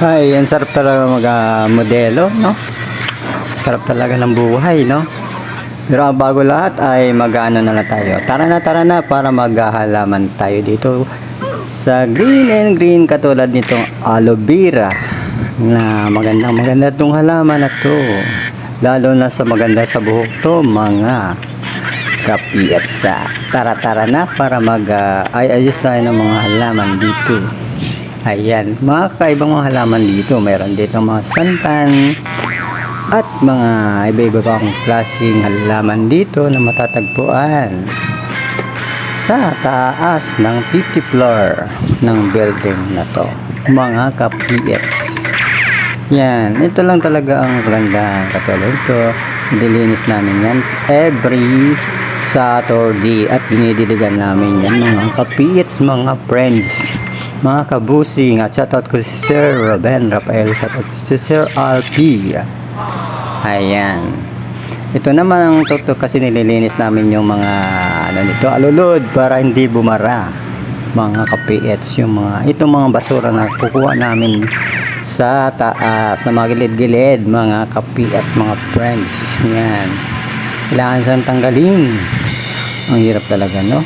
Ay, ang sarap talaga mag-modelo, no? Sarap talaga ng buhay, no? Pero ang bago lahat ay mag-ano na lang tayo. Tara na para maghahalaman tayo dito sa green and green katulad nitong aloe vera na maganda itong halaman na to. Lalo na sa maganda sa buhok to, mga kapiatsa. Tara na para ayos tayo ng mga halaman dito. Ayan, mga kakaibang mga halaman dito. Meron dito mga santan at mga iba-iba pang klaseng halaman dito na matatagpuan sa taas ng 50th floor ng building na to, mga kapiats. Yan, ito lang talaga ang kagandahan. Katulad ito, nililinis namin yan every Saturday at dinidiligan namin yan, mga kapiats, mga friends, mga kabusing. At shoutout ko si Sir Ruben Rafael, shoutout si Sir Alpi. Ayan, ito naman ang tuktok kasi nililinis namin yung mga nito, alulod, para hindi bumara, mga kapiets. Yung itong mga basura na kukuha namin sa taas na mga gilid-gilid, mga kapiets, mga friends. Yan, kailangan siyang tanggalin. Ang hirap talaga, no?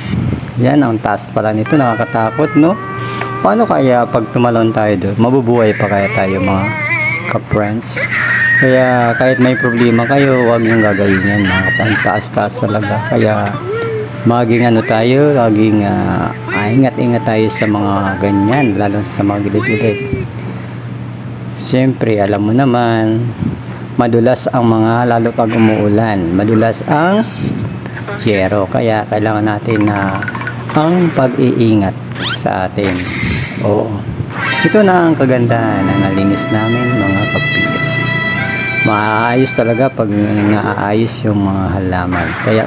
Yan, ang taas pala nito, nakakatakot, no? Paano kaya pag tumalon tayo doon, mabubuhay pa kaya tayo, mga ka-friends? Kaya kahit may problema kayo, huwag niyong gagawin yan, mga taas-taas talaga. Kaya maging tayo, laging ingat-ingat tayo sa mga ganyan, lalo sa mga gilid-gilid. Siyempre, alam mo naman, madulas ang mga, lalo pag umuulan, madulas ang yero. Kaya kailangan natin ang pag-iingat sa atin. Oo. Ito na ang kagandahan na nalinis namin, mga kapits. Maayos talaga pag naayos yung mga halaman. Kaya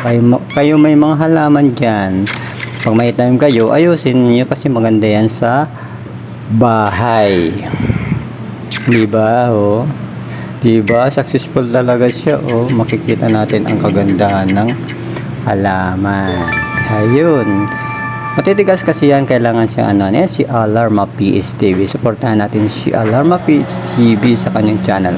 kayo may mga halaman dyan, pag may time kayo, ayusin niyo kasi maganda yan sa bahay. Diba, oh? Diba, successful talaga siya, oh. Makikita natin ang kagandahan ng halaman. Ayun. Matitigas kasi yan, kailangan siya si Alarma PH TV. Suportahan natin si Alarma PH TV sa kanyang channel.